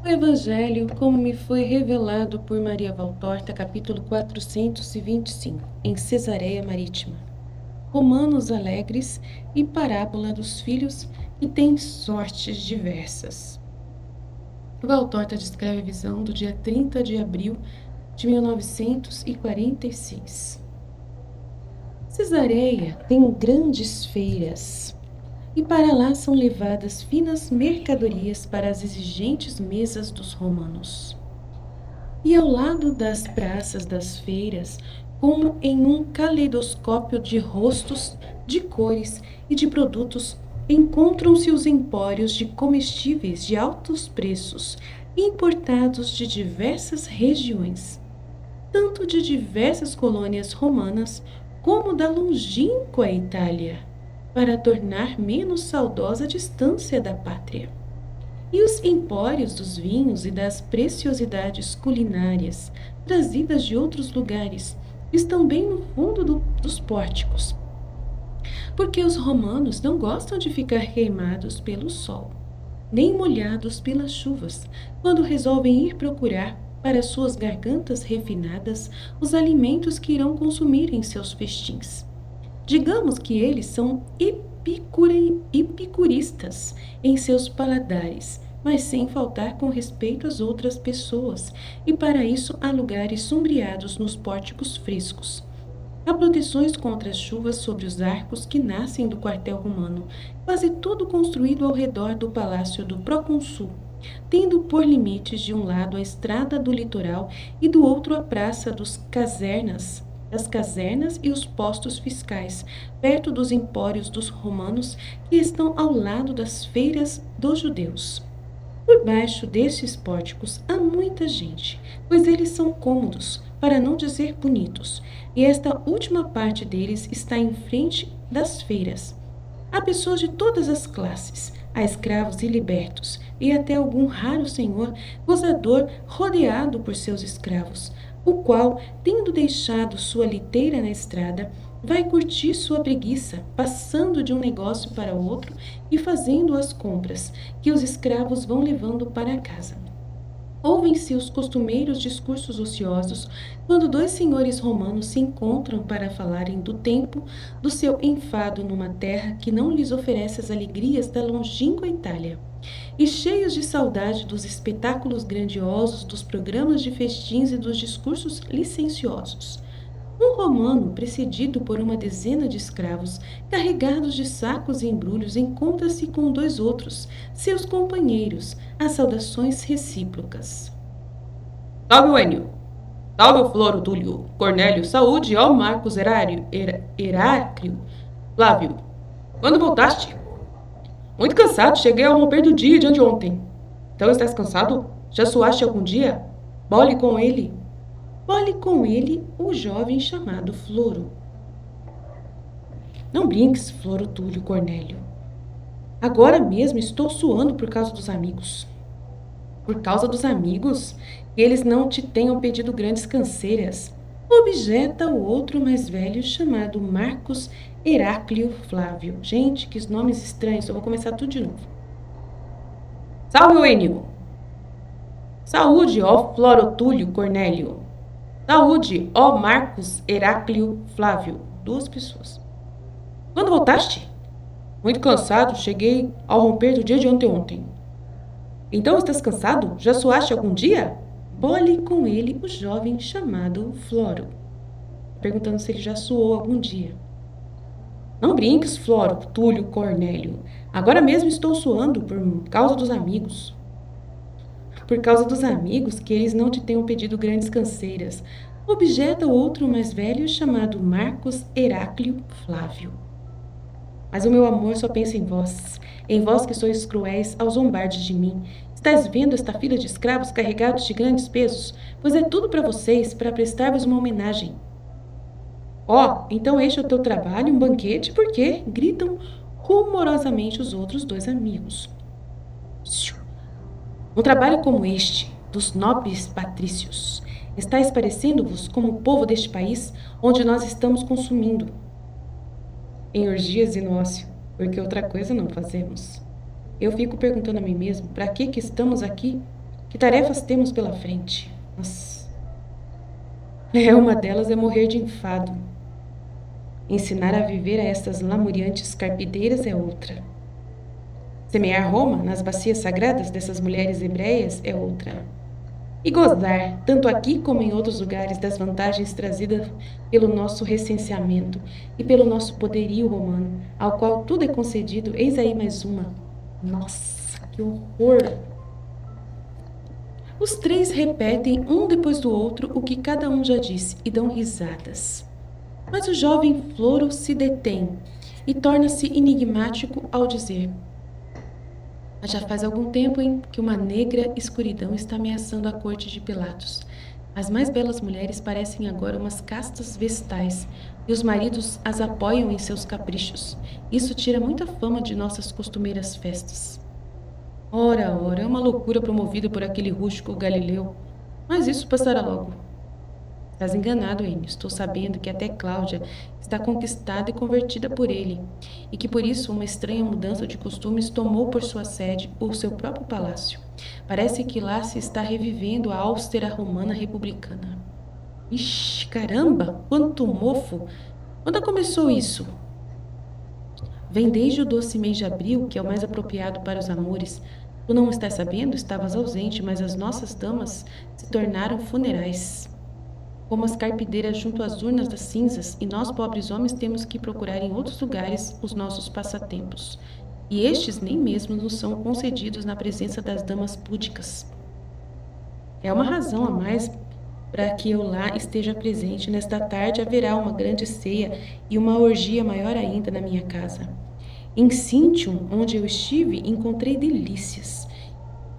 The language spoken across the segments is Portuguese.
O Evangelho, como me foi revelado por Maria Valtorta, capítulo 425, em Cesareia Marítima. Romanos alegres e parábola dos filhos que têm sortes diversas. Valtorta descreve a visão do dia 30 de abril de 1946. Cesareia tem grandes feiras, e para lá são levadas finas mercadorias para as exigentes mesas dos romanos. E ao lado das praças das feiras, como em um caleidoscópio de rostos, de cores e de produtos, encontram-se os empórios de comestíveis de altos preços, importados de diversas regiões, tanto de diversas colônias romanas como da longínqua Itália, para tornar menos saudosa a distância da pátria. E os empórios dos vinhos e das preciosidades culinárias, trazidas de outros lugares, estão bem no fundo dos pórticos, porque os romanos não gostam de ficar queimados pelo sol, nem molhados pelas chuvas, quando resolvem ir procurar para suas gargantas refinadas os alimentos que irão consumir em seus festins. Digamos que eles são epicuristas em seus paladares, mas sem faltar com respeito às outras pessoas, e para isso há lugares sombreados nos pórticos frescos. Há proteções contra as chuvas sobre os arcos que nascem do quartel romano, quase tudo construído ao redor do palácio do procônsul, tendo por limites de um lado a estrada do litoral e do outro a praça das casernas e os postos fiscais, perto dos empórios dos romanos que estão ao lado das feiras dos judeus. Por baixo destes pórticos há muita gente, pois eles são cômodos, para não dizer bonitos, e esta última parte deles está em frente das feiras. Há pessoas de todas as classes, há escravos e libertos, e até algum raro senhor gozador rodeado por seus escravos, o qual, tendo deixado sua liteira na estrada, vai curtir sua preguiça, passando de um negócio para outro e fazendo as compras que os escravos vão levando para casa. Ouvem-se os costumeiros discursos ociosos quando dois senhores romanos se encontram para falarem do tempo do seu enfado numa terra que não lhes oferece as alegrias da longínqua Itália, e cheios de saudade dos espetáculos grandiosos, dos programas de festins e dos discursos licenciosos. Um romano, precedido por uma dezena de escravos, carregados de sacos e embrulhos, encontra-se com dois outros, seus companheiros, às saudações recíprocas. Salve o Enio! Salve o Floro Túlio, Cornélio, saúde, ó Marcos Heráclio, Flávio. Quando voltaste? Muito cansado, cheguei ao romper do dia de anteontem. Então estás cansado? Já suaste algum dia? Bole com ele. Bole com ele o jovem chamado Floro. Não brinques, Floro Túlio, Cornélio. Agora mesmo estou suando por causa dos amigos. Por causa dos amigos? Que eles não te tenham pedido grandes canseiras. Objeta o outro mais velho chamado Marcos Heráclio Flávio. Gente, que nomes estranhos, eu vou começar tudo de novo. Salve o Enio! Saúde, ó Florotúlio Cornélio! Saúde, ó Marcos Heráclio Flávio! Duas pessoas. Quando voltaste? Muito cansado, cheguei ao romper do dia de anteontem. Então estás cansado? Já suaste algum dia? Bole com ele o jovem chamado Floro, perguntando se ele já suou algum dia. Não brinques, Floro, Túlio, Cornélio. Agora mesmo estou suando por causa dos amigos. Por causa dos amigos, que eles não te tenham pedido grandes canseiras. Objeta o outro mais velho chamado Marcos Heráclio Flávio. Mas o meu amor só pensa em vós que sois cruéis ao zombardes de mim. Estás vendo esta fila de escravos carregados de grandes pesos? Pois é tudo para vocês, para prestar-vos uma homenagem. Oh, então este é o teu trabalho, um banquete, por quê? Gritam rumorosamente os outros dois amigos. Um trabalho como este, dos nobres patrícios, está parecendo-vos como o povo deste país, onde nós estamos consumindo em orgias e no ócio, porque outra coisa não fazemos. Eu fico perguntando a mim mesmo, para que estamos aqui? Que tarefas temos pela frente? Nossa. Uma delas é morrer de enfado. Ensinar a viver a estas lamuriantes carpideiras é outra. Semear Roma nas bacias sagradas dessas mulheres hebreias é outra. E gozar, tanto aqui como em outros lugares, das vantagens trazidas pelo nosso recenseamento e pelo nosso poderio romano, ao qual tudo é concedido, eis aí mais uma. Nossa, que horror! Os três repetem um depois do outro o que cada um já disse e dão risadas. Mas o jovem Floro se detém e torna-se enigmático ao dizer: mas já faz algum tempo que uma negra escuridão está ameaçando a corte de Pilatos. As mais belas mulheres parecem agora umas castas vestais, e os maridos as apoiam em seus caprichos. Isso tira muita fama de nossas costumeiras festas. Ora, é uma loucura promovida por aquele rústico Galileu. Mas isso passará logo. Estás enganado, Enio. Estou sabendo que até Cláudia está conquistada e convertida por ele, e que por isso uma estranha mudança de costumes tomou por sua sede o seu próprio palácio. Parece que lá se está revivendo a austera romana republicana. Ixi, caramba! Quanto mofo! Quando começou isso? Vem desde o doce mês de abril, que é o mais apropriado para os amores. Tu não estás sabendo? Estavas ausente, mas as nossas damas se tornaram funerais, como as carpideiras junto às urnas das cinzas, e nós, pobres homens, temos que procurar em outros lugares os nossos passatempos. E estes nem mesmo nos são concedidos na presença das damas púdicas. É uma razão a mais para que eu lá esteja presente. Nesta tarde haverá uma grande ceia e uma orgia maior ainda na minha casa. Em Cíntium, onde eu estive, encontrei delícias,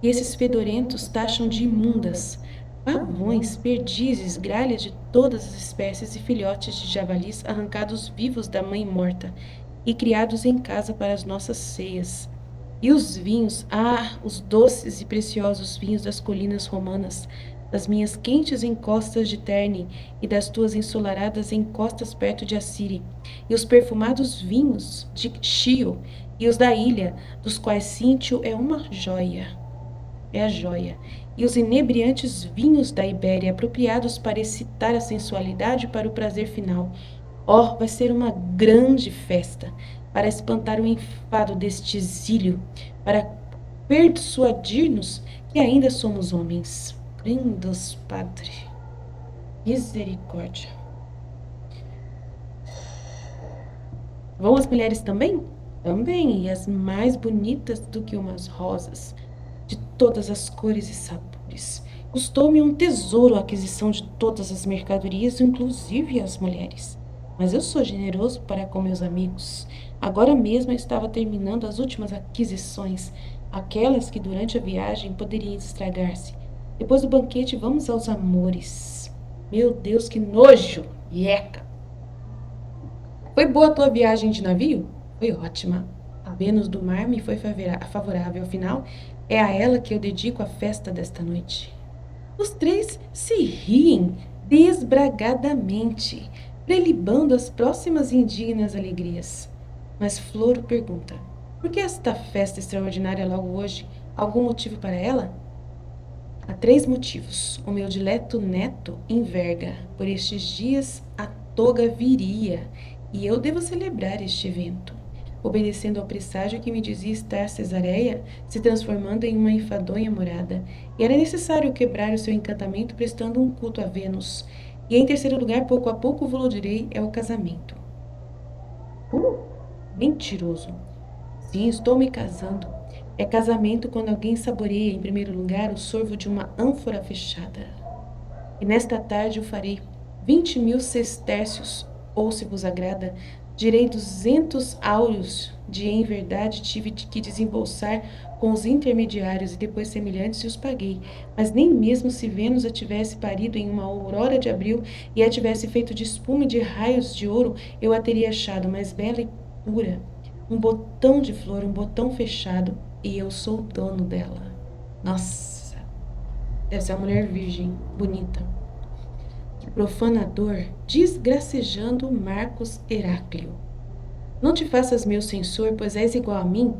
e esses fedorentos taxam de imundas. Pavões, perdizes, gralhas de todas as espécies e filhotes de javalis arrancados vivos da mãe morta e criados em casa para as nossas ceias. E os vinhos, os doces e preciosos vinhos das colinas romanas, das minhas quentes encostas de Terni e das tuas ensolaradas encostas perto de Assiri, e os perfumados vinhos de Chio e os da ilha, dos quais Cíntio é uma joia. É a joia, e os inebriantes vinhos da Ibéria, apropriados para excitar a sensualidade para o prazer final. Vai ser uma grande festa, para espantar o enfado deste exílio, para persuadir-nos que ainda somos homens. Crendos, Padre. Misericórdia. Vão as mulheres também? Também, e as mais bonitas do que umas rosas, de todas as cores e sabores. Custou-me um tesouro a aquisição de todas as mercadorias, inclusive as mulheres. Mas eu sou generoso para com meus amigos. Agora mesmo eu estava terminando as últimas aquisições, aquelas que durante a viagem poderiam estragar-se. Depois do banquete, vamos aos amores. Meu Deus, que nojo! Ieca! Foi boa a tua viagem de navio? Foi ótima. A Vênus do mar me foi favorável, afinal, é a ela que eu dedico a festa desta noite. Os três se riem desbragadamente, prelibando as próximas indignas alegrias. Mas Floro pergunta: por que esta festa extraordinária logo hoje? Algum motivo para ela? Há 3 motivos. O meu dileto neto enverga. Por estes dias a toga viria, e eu devo celebrar este evento, obedecendo ao presságio que me dizia estar Cesareia se transformando em uma enfadonha morada, e era necessário quebrar o seu encantamento prestando um culto a Vênus. E em terceiro lugar, pouco a pouco vou-lo direi, é o casamento. Mentiroso. Sim, estou me casando. É casamento quando alguém saboreia, em primeiro lugar, o sorvo de uma ânfora fechada. E nesta tarde eu farei 20.000 sestércios, ou, se vos agrada, direi 200 áureos de em verdade tive que desembolsar com os intermediários e depois semelhantes e os paguei. Mas nem mesmo se Vênus a tivesse parido em uma aurora de abril e a tivesse feito de espuma e de raios de ouro, eu a teria achado mais bela e pura. Um botão de flor, um botão fechado, e eu sou o dono dela. Nossa, deve ser uma mulher virgem, bonita. Que profanador, desgracejando Marcos Heráclio. Não te faças meu censor, pois és igual a mim.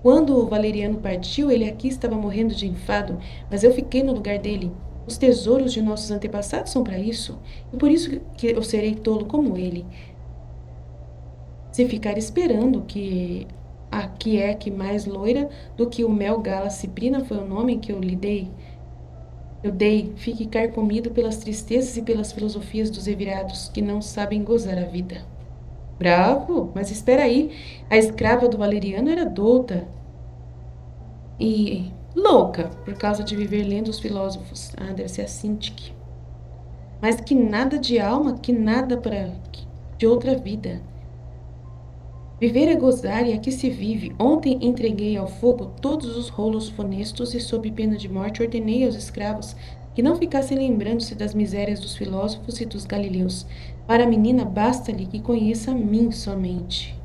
Quando o Valeriano partiu, ele aqui estava morrendo de enfado, mas eu fiquei no lugar dele. Os tesouros de nossos antepassados são para isso, e por isso que eu serei tolo como ele. Se ficar esperando que a que é que mais loira do que o mel gala ciprina foi o nome que eu dei, fique carcomido pelas tristezas e pelas filosofias dos revirados que não sabem gozar a vida. Bravo, mas espera aí, a escrava do Valeriano era douta e louca por causa de viver lendo os filósofos. Ah, deve ser a Cintiq. Mas que nada de alma, que nada para de outra vida. Viver é gozar e aqui se vive. Ontem entreguei ao fogo todos os rolos funestos e, sob pena de morte, ordenei aos escravos que não ficassem lembrando-se das misérias dos filósofos e dos galileus. Para a menina, basta-lhe que conheça a mim somente.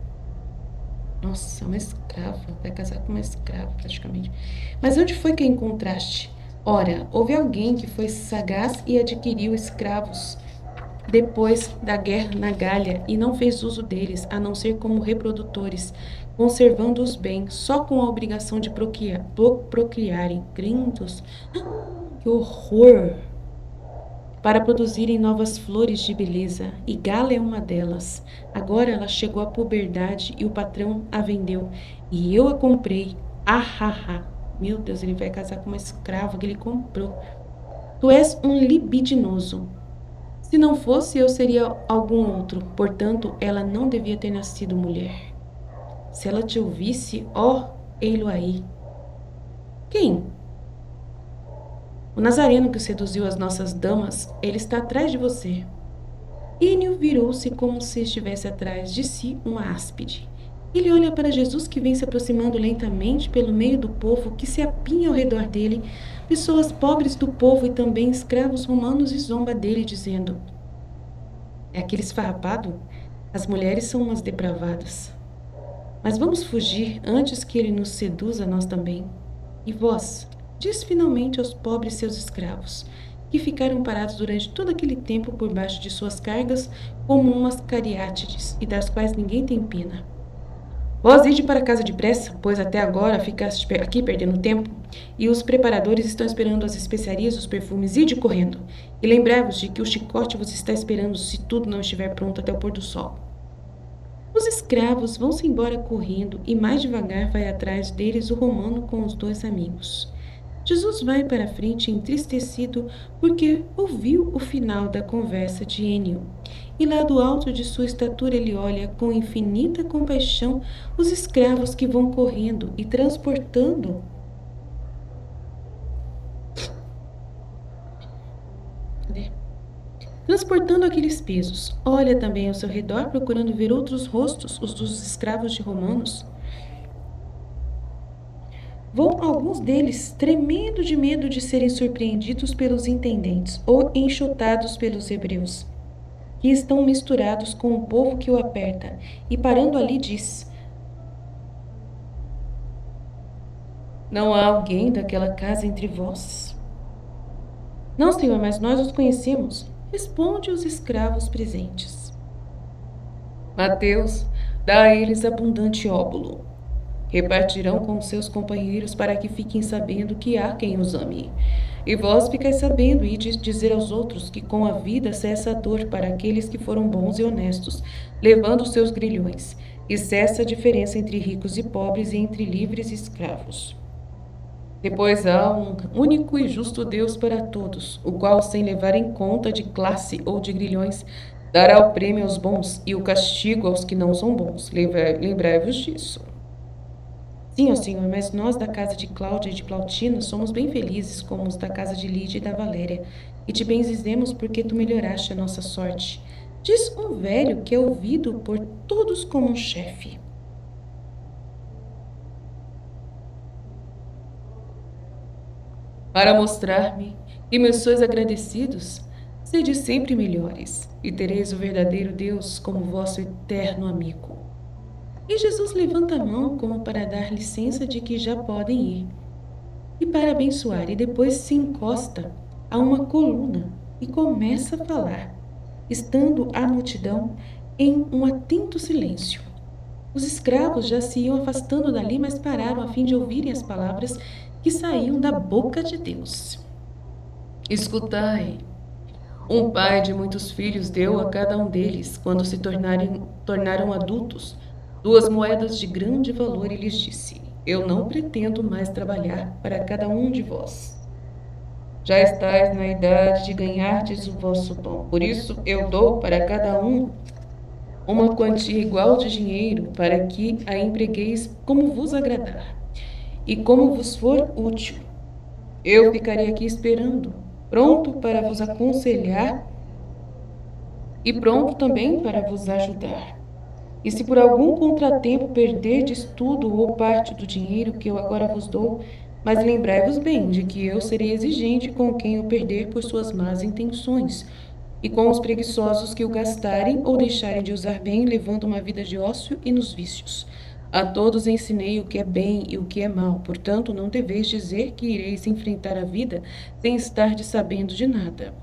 Nossa, uma escrava. Vai casar com uma escrava, praticamente. Mas onde foi que a encontraste? Ora, houve alguém que foi sagaz e adquiriu escravos depois da guerra na Gália e não fez uso deles, a não ser como reprodutores, conservando-os bem, só com a obrigação de procriarem. Grindos, que horror! Para produzirem novas flores de beleza, e Gala é uma delas. Agora ela chegou à puberdade e o patrão a vendeu, e eu a comprei. Ah, ah, ah. Meu Deus, ele vai casar com uma escrava que ele comprou. Tu és um libidinoso. Se não fosse, eu seria algum outro. Portanto, ela não devia ter nascido mulher. Se ela te ouvisse, ó, ei-lo aí. Quem? O Nazareno que seduziu as nossas damas, ele está atrás de você. Enio virou-se como se estivesse atrás de si uma áspide. Ele olha para Jesus que vem se aproximando lentamente pelo meio do povo que se apinha ao redor dele, pessoas pobres do povo e também escravos romanos, e zomba dele, dizendo: é aquele esfarrapado? As mulheres são umas depravadas. Mas vamos fugir antes que ele nos seduza a nós também. E vós, diz finalmente aos pobres seus escravos, que ficaram parados durante todo aquele tempo por baixo de suas cargas, como umas cariátides, e das quais ninguém tem pena. Vós ide para casa depressa, pois até agora ficaste aqui perdendo tempo, e os preparadores estão esperando as especiarias, os perfumes. Ide correndo, e lembrai-vos de que o chicote vos está esperando se tudo não estiver pronto até o pôr do sol. Os escravos vão-se embora correndo, e mais devagar vai atrás deles o romano com os dois amigos. Jesus vai para a frente entristecido porque ouviu o final da conversa de Enio. E lá do alto de sua estatura ele olha com infinita compaixão os escravos que vão correndo e transportando aqueles pesos. Olha também ao seu redor procurando ver outros rostos, os dos escravos de romanos. Vão alguns deles tremendo de medo de serem surpreendidos pelos intendentes ou enxotados pelos hebreus, que estão misturados com o povo que o aperta, e parando ali diz: não há alguém daquela casa entre vós? Não, senhor, mas nós os conhecemos, responde os escravos presentes. Mateus, dá a eles abundante óbolo. Repartirão com seus companheiros para que fiquem sabendo que há quem os ame. E vós ficais sabendo e dizer aos outros que com a vida cessa a dor para aqueles que foram bons e honestos, levando os seus grilhões, e cessa a diferença entre ricos e pobres e entre livres e escravos. Depois há um único e justo Deus para todos, o qual, sem levar em conta de classe ou de grilhões, dará o prêmio aos bons e o castigo aos que não são bons. Lembrai-vos disso. Sim, ó senhor, mas nós da casa de Cláudia e de Plautina somos bem felizes como os da casa de Lídia e da Valéria, e te bendizemos porque tu melhoraste a nossa sorte. Diz um velho que é ouvido por todos como um chefe. Para mostrar-me que me sois agradecidos, sede sempre melhores, e tereis o verdadeiro Deus como vosso eterno amigo. E Jesus levanta a mão como para dar licença de que já podem ir, e para abençoar, e depois se encosta a uma coluna e começa a falar, estando a multidão em um atento silêncio. Os escravos já se iam afastando dali, mas pararam a fim de ouvirem as palavras que saíam da boca de Deus. Escutai. Um pai de muitos filhos deu a cada um deles, quando se tornaram adultos, 2 moedas de grande valor e lhes disse: Eu não pretendo mais trabalhar para cada um de vós. Já estáis na idade de ganhardes o vosso pão. Por isso eu dou para cada um uma quantia igual de dinheiro, para que a empregueis como vos agradar e como vos for útil. Eu ficarei aqui esperando, pronto para vos aconselhar e pronto também para vos ajudar. E se por algum contratempo perderdes tudo ou parte do dinheiro que eu agora vos dou, mas lembrai-vos bem de que eu serei exigente com quem o perder por suas más intenções, e com os preguiçosos que o gastarem ou deixarem de usar bem, levando uma vida de ócio e nos vícios. A todos ensinei o que é bem e o que é mal, portanto, não deveis dizer que ireis enfrentar a vida sem estar sabendo de nada.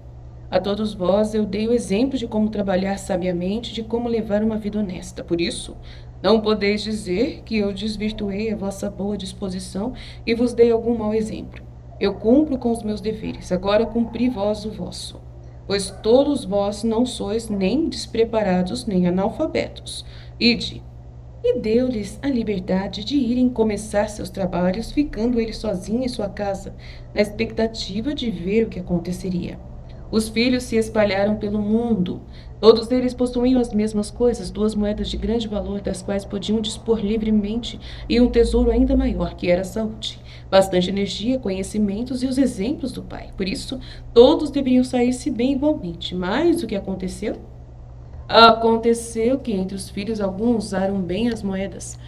A todos vós eu dei o exemplo de como trabalhar sabiamente, de como levar uma vida honesta. Por isso, não podeis dizer que eu desvirtuei a vossa boa disposição e vos dei algum mau exemplo. Eu cumpro com os meus deveres, agora cumpri vós o vosso. Pois todos vós não sois nem despreparados, nem analfabetos. Ide. E deu-lhes a liberdade de irem começar seus trabalhos, ficando ele sozinho em sua casa, na expectativa de ver o que aconteceria. Os filhos se espalharam pelo mundo. Todos eles possuíam as mesmas coisas, 2 moedas de grande valor, das quais podiam dispor livremente, e um tesouro ainda maior, que era a saúde, bastante energia, conhecimentos e os exemplos do pai. Por isso, todos deveriam sair-se bem igualmente. Mas o que aconteceu? Aconteceu que entre os filhos alguns usaram bem as moedas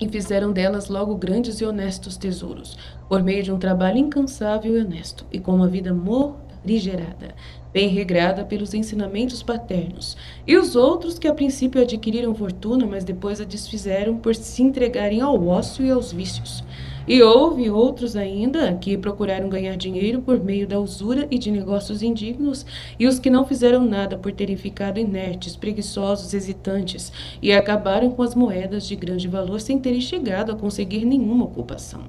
e fizeram delas logo grandes e honestos tesouros, por meio de um trabalho incansável e honesto, e com uma vida morigerada, bem regrada pelos ensinamentos paternos. E os outros que a princípio adquiriram fortuna, mas depois a desfizeram por se entregarem ao ócio e aos vícios. E houve outros ainda que procuraram ganhar dinheiro por meio da usura e de negócios indignos, e os que não fizeram nada por terem ficado inertes, preguiçosos, hesitantes, e acabaram com as moedas de grande valor sem terem chegado a conseguir nenhuma ocupação.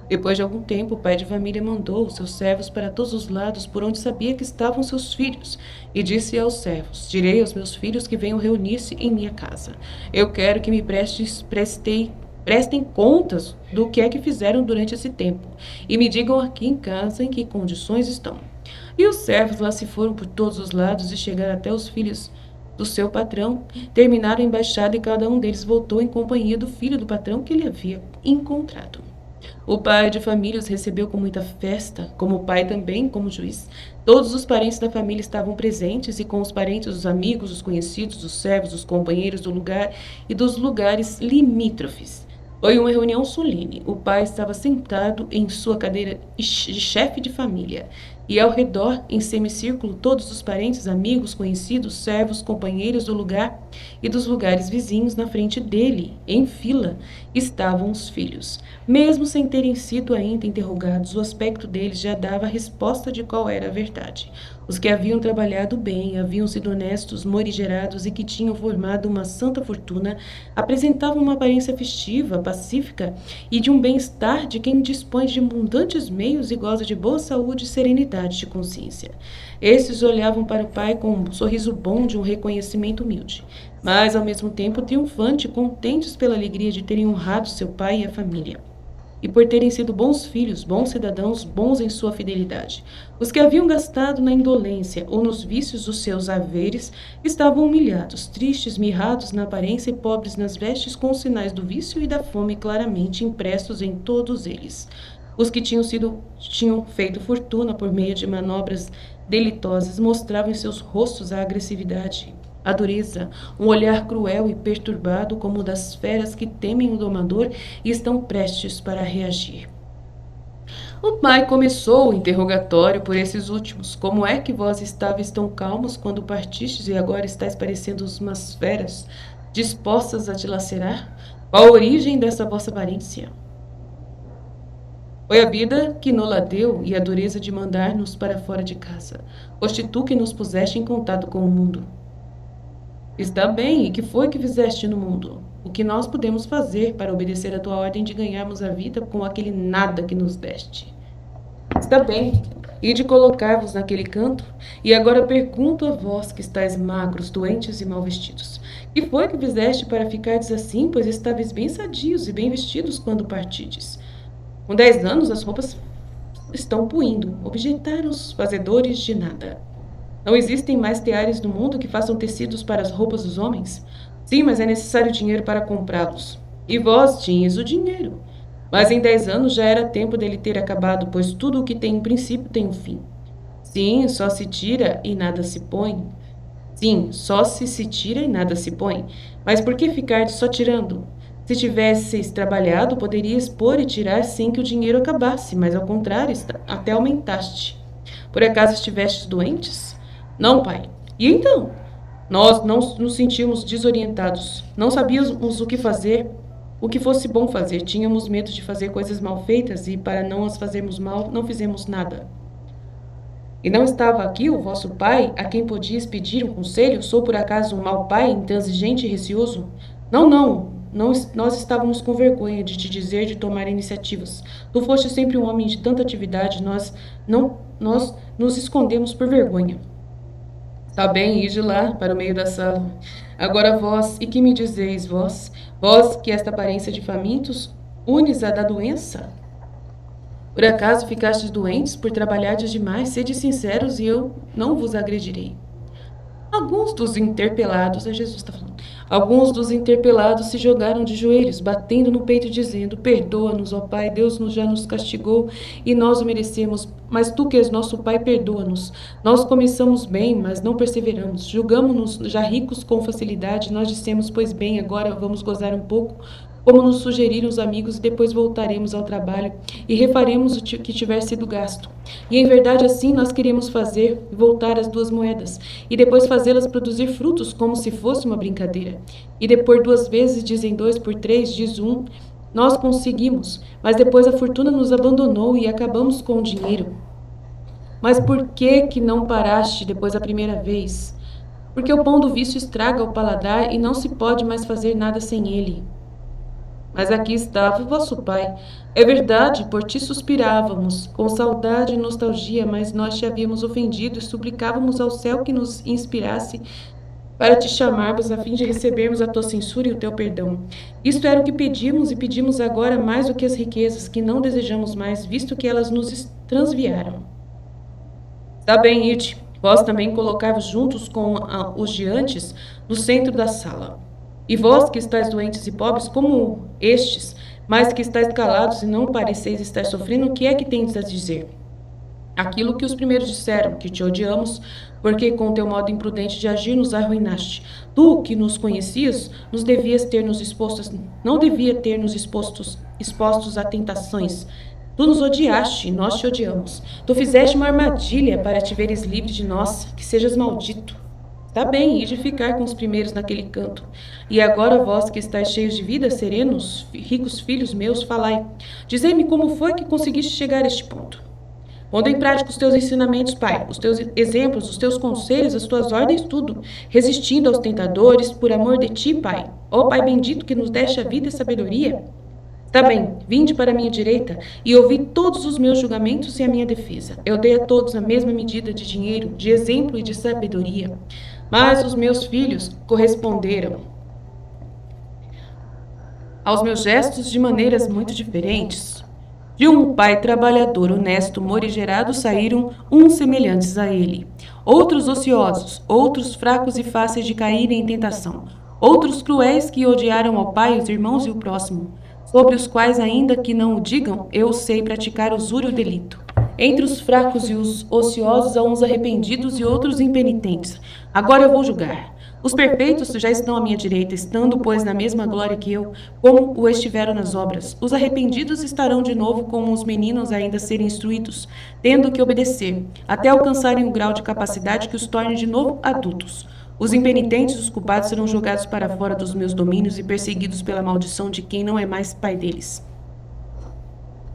Depois de algum tempo, o pai de família mandou os seus servos para todos os lados por onde sabia que estavam seus filhos, e disse aos servos: Direi aos meus filhos que venham reunir-se em minha casa. Eu quero que me prestem contas do que é que fizeram durante esse tempo, e me digam aqui em casa em que condições estão. E os servos lá se foram por todos os lados e chegaram até os filhos do seu patrão, terminaram a embaixada e cada um deles voltou em companhia do filho do patrão que ele havia encontrado. O pai de família os recebeu com muita festa, como o pai também, como juiz. Todos os parentes da família estavam presentes, e com os parentes, os amigos, os conhecidos, os servos, os companheiros do lugar e dos lugares limítrofes. Foi uma reunião solene. O pai estava sentado em sua cadeira de chefe de família, e ao redor, em semicírculo, todos os parentes, amigos, conhecidos, servos, companheiros do lugar e dos lugares vizinhos na frente dele, em fila, estavam os filhos. Mesmo sem terem sido ainda interrogados, o aspecto deles já dava a resposta de qual era a verdade. Os que haviam trabalhado bem, haviam sido honestos, morigerados e que tinham formado uma santa fortuna, apresentavam uma aparência festiva, pacífica e de um bem-estar de quem dispõe de abundantes meios e goza de boa saúde e serenidade de consciência. Esses olhavam para o pai com um sorriso bom de um reconhecimento humilde, mas ao mesmo tempo triunfante, contentes pela alegria de terem honrado seu pai e a família, e por terem sido bons filhos, bons cidadãos, bons em sua fidelidade. Os que haviam gastado na indolência ou nos vícios dos seus haveres estavam humilhados, tristes, mirrados na aparência e pobres nas vestes, com os sinais do vício e da fome claramente impressos em todos eles. Os que tinham feito fortuna por meio de manobras delitosas mostravam em seus rostos a agressividade, a dureza, um olhar cruel e perturbado como o das feras que temem o domador e estão prestes para reagir. O pai começou o interrogatório por esses últimos. Como é que vós estáveis tão calmos quando partistes e agora estáis parecendo umas feras dispostas a te lacerar? Qual a origem dessa vossa aparência? Foi a vida que nos deu e a dureza de mandar-nos para fora de casa. Foste tu que nos puseste em contato com o mundo. Está bem, e que foi que fizeste no mundo? o que nós podemos fazer para obedecer a tua ordem de ganharmos a vida com aquele nada que nos deste? Está bem, e de colocar-vos naquele canto, e agora pergunto a vós que estáis magros, doentes e mal vestidos, que foi que fizeste para ficardes assim, pois estáveis bem sadios e bem vestidos quando partides? Com 10 anos as roupas estão puindo, objetaram os fazedores de nada. Não existem mais teares no mundo que façam tecidos para as roupas dos homens? Sim, mas é necessário dinheiro para comprá-los. E vós tinhas o dinheiro. Mas em 10 anos já era tempo dele ter acabado, pois tudo o que tem um princípio tem um fim. Sim, só se tira e nada se põe. Sim, só se tira e nada se põe. Mas por que ficar só tirando? Se tivesses trabalhado, poderias pôr e tirar sem que o dinheiro acabasse, mas ao contrário, até aumentaste. Por acaso estivestes doentes? Não, pai. E então? Nós não nos sentíamos desorientados. Não sabíamos o que fazer, o que fosse bom fazer. Tínhamos medo de fazer coisas mal feitas e, para não as fazermos mal, não fizemos nada. E não estava aqui o vosso pai, a quem podias pedir um conselho? Sou por acaso um mau pai, intransigente e receoso? Não, nós estávamos com vergonha de te dizer de tomar iniciativas. Tu foste sempre um homem de tanta atividade, nós nos escondemos por vergonha. Tá bem, ide lá, para o meio da sala. Agora vós, e que me dizeis, vós? Vós que esta aparência de famintos unes à da doença? Por acaso ficastes doentes por trabalhardes demais? Sede sinceros e eu não vos agredirei. Alguns dos interpelados, Jesus está falando, alguns dos interpelados se jogaram de joelhos, batendo no peito, dizendo: perdoa-nos, ó Pai, Deus já nos castigou e nós o merecemos, mas tu que és nosso Pai, perdoa-nos. Nós começamos bem, mas não perseveramos, julgamos-nos já ricos com facilidade, nós dissemos: pois bem, agora vamos gozar um pouco, como nos sugeriram os amigos, e depois voltaremos ao trabalho e refaremos o que tiver sido gasto. E em verdade assim nós queríamos fazer, voltar as 2 moedas, e depois fazê-las produzir frutos, como se fosse uma brincadeira. E depois 2 vezes, dizem 2 por 3, diz 1, nós conseguimos, mas depois a fortuna nos abandonou e acabamos com o dinheiro. Mas por que não paraste depois da primeira vez? Porque o pão do vício estraga o paladar e não se pode mais fazer nada sem ele. Mas aqui estava o vosso pai. É verdade, por ti suspirávamos, com saudade e nostalgia, mas nós te havíamos ofendido e suplicávamos ao céu que nos inspirasse para te chamarmos a fim de recebermos a tua censura e o teu perdão. Isto era o que pedimos e pedimos agora mais do que as riquezas, que não desejamos mais, visto que elas nos transviaram. Está bem, ide. Vós também colocai-vos juntos com os de antes no centro da sala. E vós que estáis doentes e pobres, como estes, mas que estáis calados e não pareceis estar sofrendo, o que é que tendes a dizer? Aquilo que os primeiros disseram, que te odiamos, porque com teu modo imprudente de agir nos arruinaste. Tu, que nos conhecias, não devia ter nos expostos a tentações. Tu nos odiaste e nós te odiamos. Tu fizeste uma armadilha para te veres livre de nós, que sejas maldito. Está bem, ide ficar com os primeiros naquele canto. E agora vós que estáis cheios de vida, serenos, ricos filhos meus, falai. Dizei-me como foi que conseguiste chegar a este ponto. Pondo em prática os teus ensinamentos, Pai, os teus exemplos, os teus conselhos, as tuas ordens, tudo, resistindo aos tentadores, por amor de ti, Pai. Ó Pai bendito que nos deste a vida e sabedoria. Está bem, vinde para a minha direita e ouvi todos os meus julgamentos e a minha defesa. Eu dei a todos a mesma medida de dinheiro, de exemplo e de sabedoria. Mas os meus filhos corresponderam aos meus gestos de maneiras muito diferentes. De um pai trabalhador, honesto, morigerado, saíram uns semelhantes a ele. Outros ociosos, outros fracos e fáceis de cair em tentação. Outros cruéis que odiaram ao pai, os irmãos e o próximo. Sobre os quais, ainda que não o digam, eu sei praticar usura e o delito. Entre os fracos e os ociosos há uns arrependidos e outros impenitentes. Agora eu vou julgar. Os perfeitos já estão à minha direita, estando, pois, na mesma glória que eu, como o estiveram nas obras. Os arrependidos estarão de novo como os meninos ainda a serem instruídos, tendo que obedecer, até alcançarem um grau de capacidade que os torne de novo adultos. Os impenitentes e os culpados serão jogados para fora dos meus domínios e perseguidos pela maldição de quem não é mais pai deles.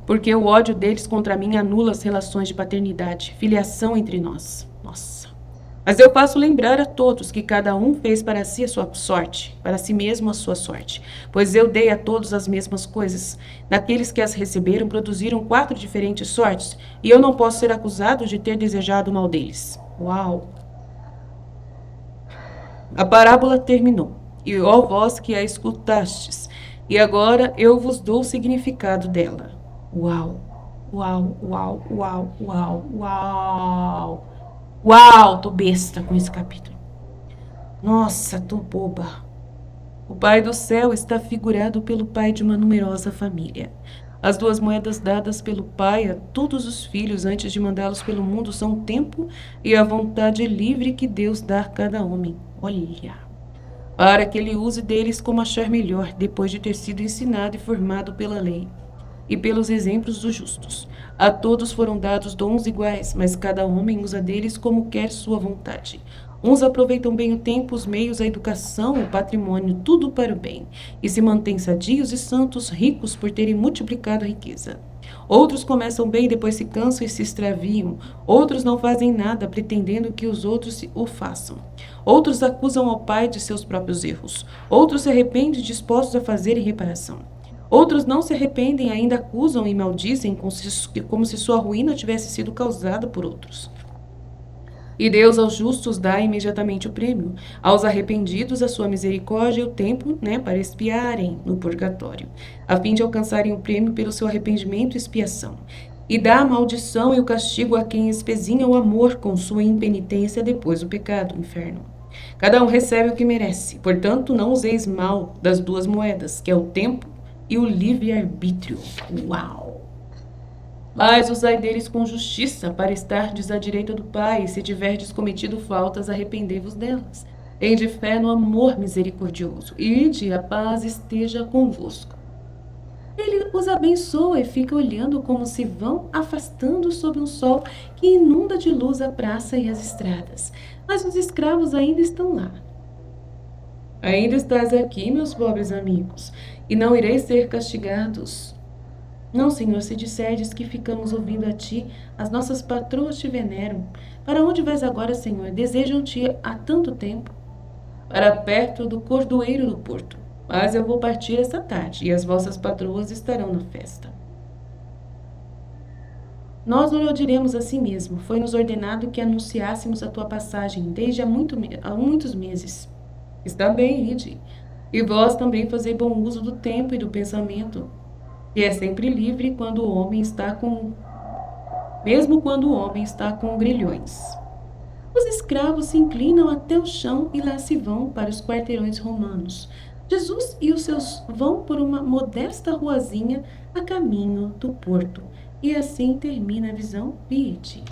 Porque o ódio deles contra mim anula as relações de paternidade, filiação entre nós. Nossa. Mas eu faço lembrar a todos que cada um fez para si a sua sorte, para si mesmo a sua sorte, pois eu dei a todos as mesmas coisas. Daqueles que as receberam, produziram 4 diferentes sortes, e eu não posso ser acusado de ter desejado o mal deles. Uau! A parábola terminou, e ó vós que a escutastes, e agora eu vos dou o significado dela. Uau! Uau, uau, uau, uau, uau! Uau, tô besta com esse capítulo. Nossa, tô boba. O Pai do céu está figurado pelo pai de uma numerosa família. As 2 moedas dadas pelo Pai a todos os filhos antes de mandá-los pelo mundo são o tempo e a vontade livre que Deus dá a cada homem. Olha! Para que ele use deles como achar melhor, depois de ter sido ensinado e formado pela lei e pelos exemplos dos justos. A todos foram dados dons iguais, mas cada homem usa deles como quer sua vontade. Uns aproveitam bem o tempo, os meios, a educação, o patrimônio, tudo para o bem, e se mantêm sadios e santos, ricos por terem multiplicado a riqueza. Outros começam bem, depois se cansam e se extraviam. Outros não fazem nada, pretendendo que os outros o façam. Outros acusam ao Pai de seus próprios erros. Outros se arrependem, dispostos a fazerem reparação. Outros não se arrependem, ainda acusam e maldizem como se sua ruína tivesse sido causada por outros. E Deus aos justos dá imediatamente o prêmio, aos arrependidos a sua misericórdia e o tempo, para expiarem no purgatório, a fim de alcançarem o prêmio pelo seu arrependimento e expiação. E dá a maldição e o castigo a quem espezinha o amor com sua impenitência depois do pecado, o inferno. Cada um recebe o que merece, portanto não useis mal das 2 moedas, que é o tempo e o livre-arbítrio. Uau! Mas usai deles com justiça, para estardes à direita do Pai, e se tiverdes cometido faltas, arrependei-vos delas. Tende fé no amor misericordioso, e a paz esteja convosco. Ele os abençoa e fica olhando como se vão afastando sob um sol que inunda de luz a praça e as estradas. Mas os escravos ainda estão lá. Ainda estás aqui, meus pobres amigos, e não ireis ser castigados. Não, Senhor, se disserdes que ficamos ouvindo a ti, as nossas patroas te veneram. Para onde vais agora, Senhor? Desejam-te há tanto tempo. Para perto do cordoeiro do porto. Mas eu vou partir esta tarde, e as vossas patroas estarão na festa. Nós não o diremos a si mesmo. Foi-nos ordenado que anunciássemos a tua passagem desde há muitos meses. Está bem, ide. E vós também fazei bom uso do tempo e do pensamento, que é sempre livre quando o homem está mesmo quando o homem está com grilhões. Os escravos se inclinam até o chão e lá se vão para os quarteirões romanos. Jesus e os seus vão por uma modesta ruazinha a caminho do porto. E assim termina a visão Piety.